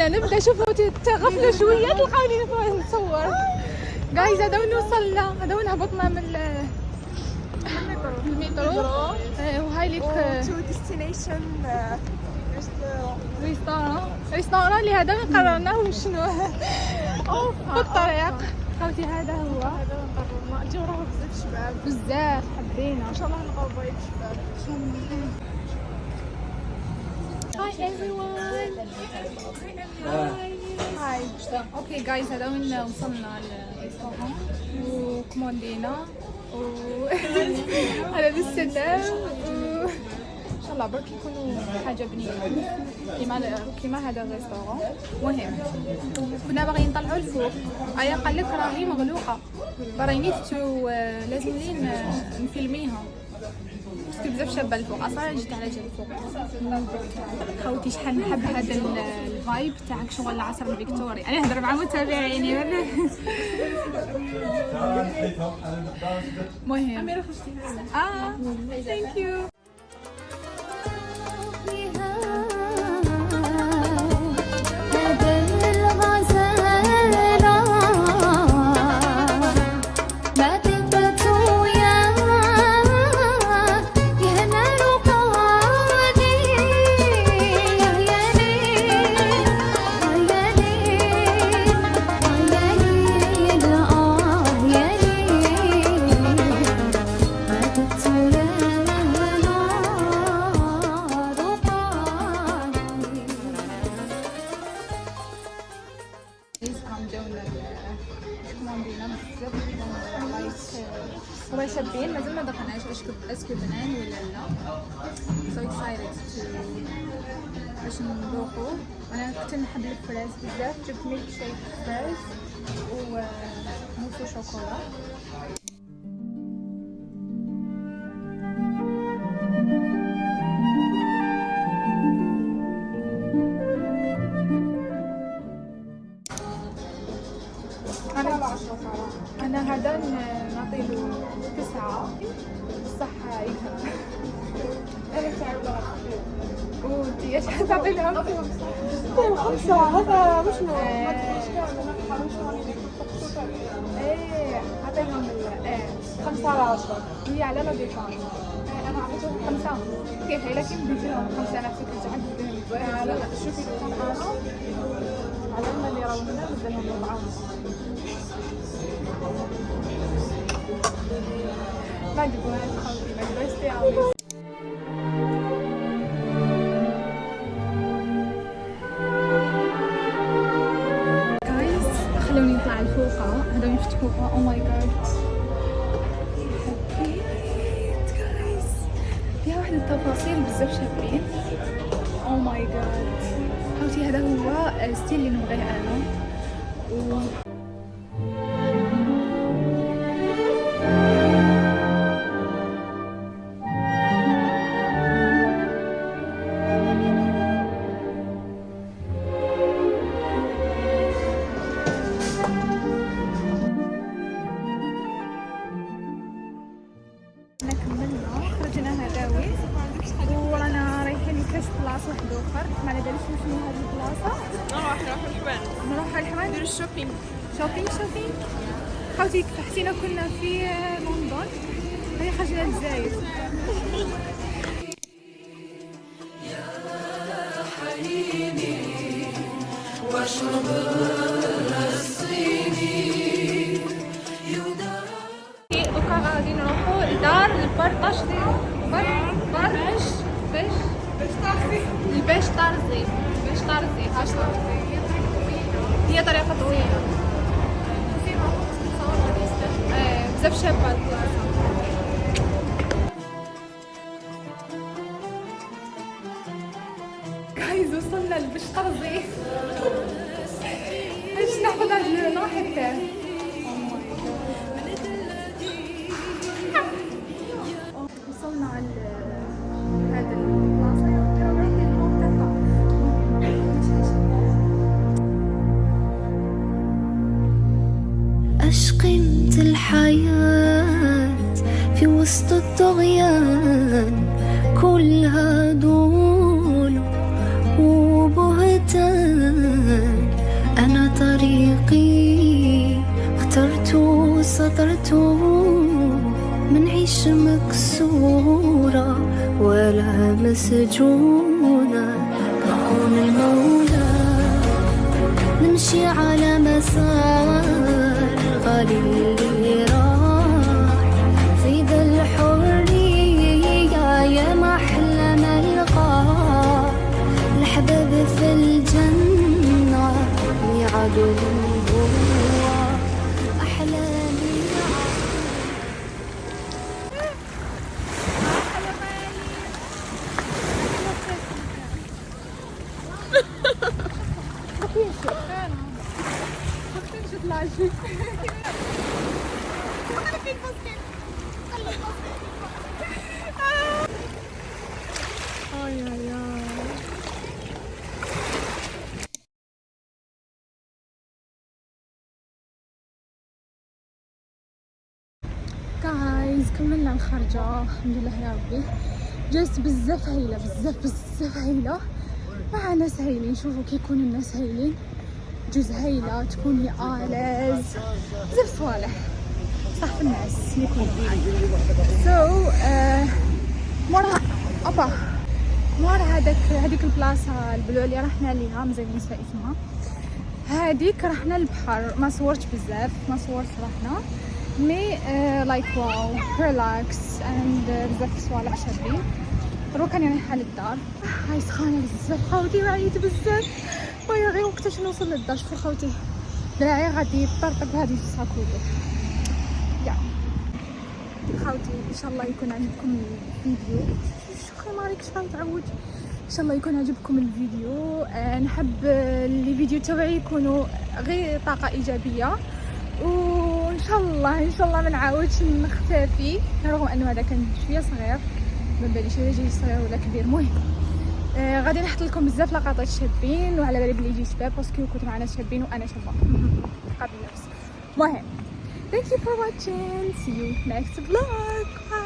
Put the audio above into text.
نبدا. شوفوا تغفلوا شويه تلقاوني نصور. جايز هذا وين وصلنا، هذا وين هبطنا من المترو. وهاي لك تو ديستنيشن ريستوران اللي هذا قررناه وشنو في الطريق. خوتي هذا هو. هذا قررنا نجيو راهو بزاف شباب، بزاف حبينا ان شاء الله نلقاو فايب شباب. Hi everyone. Hi. Okay guys هذا وين وصلنا للريستوران وكموندينا هذا بالسلام. ان شاء الله برك يكونوا حاجه بنينه كيما هذا الريستوران. مهم كنا باغيين نطلعوا الفوق، ايا قال لك راهي مغلوقه برينيت تو لازم لين نفيلميها باسكو بزاف شابه الفوق. اصلا جيت على جال الفوق خوتي شحال نحب هذا الفايب تاعك شغل العصر الفيكتوري. انا نهضر مع متابعيني ولا مهم. ثانك يو. هو شابين مازال ما دخلناش اسكو بنان ولا لا. سو اكسايتد باش نذوقو. انا كنت نحب الفراز بزاف، جبت ميلك شيك فراز وموسو شوكولا. انا هذا نعطيله 9 بصح يفهم. انا تعب وانتي ايش تعطي لهم؟ 5 هذا وشنو؟ ايه عطيهم 5 على 10. هي على لا ديكون. انا عطيتهم 5 كيف هي لكن بديهم 5 نفسك تعب بهم. لا شوفي لو كان انا على اللي راهو هنا بدلهم 4 ما تقولها خوتي ما تبغيش تعاوني. جايز خلوني نطلع لفوق. هذا يفتحوها. او ماي جاد حبيت جايز فيها واحد التفاصيل بزاف شابين. او ماي جاد خوتي هذا هو ستيل اللي نبغيه انا. خرجنا هداوي ورانا رايحين لكاش بلاصه واحد اخر ما على باليش شنو هذه البلاصه. نروح الحوان نديرو الشوبينغ. شوبينغ خوتي حسينا كنا في لندن هي خرجنا للجزائر. يا حليمي واشرب الصيني. دوكا غادي نروحو لدار البرطاش ديال الباش طارزي. هي طريقة طويلة بزاف شابة البلاصة. جايز وصلنا لباش طارزي. باش ناخذ نروح حتى وصلنا لهذا البلاصة. أشقمت الحياة في وسط الطغيان، كلها دول وبهتان. مكسورة ولا مسجونة بعون المولى، نمشي على مسار غالي اللي راح في ذا الحرية، يا محلى ملقاه الحباب في الجنة ميعادهم هو أحلى ميعاد. جايز كملنا الخرجة الحمد لله يا ربي. جلست بزاف هايلة بزاف هايلة مع ناس هايلين. شوفوا كي يكونوا الناس هايلين جوز هايلة تكوني آلز بزاف صوالح صح في الناس اللي يكونوا معاك. مورا هذيك البلاصة البلوع اللي رحنا ليها مزال نسى اسمها هذيك، رحنا البحر. ما صورتش بزاف، ما صورت رحنا مي لايك واو ريلاكس اند بزاف صوالح شابين. دروك راني رايحة للدار. هاي سخانة بزاف خوتي وعيت بزاف ويا غير وقتاش نوصل للدار. شوفوا خوتي دراعي غادي يطرطق بهذه الساكوبو. يا خوتي ان شاء الله يكون عجبكم الفيديو. شوفي ماريك شحال تعود. ان شاء الله يكون عجبكم الفيديو. نحب الفيديو تاعي يكونوا غير طاقة ايجابية، وان شاء الله ما نعاودش نختفي رغم انه هذا كان شويه صغير ما باليش يجي صغير ولا كبير. المهم غادي نحط لكم بزاف لقطات شابين وعلى بالي بلي يجي شباب باسكو كنت مع ناس شابين وانا شابه قبل نفس. المهم thank you for watching, see you next vlog. Bye.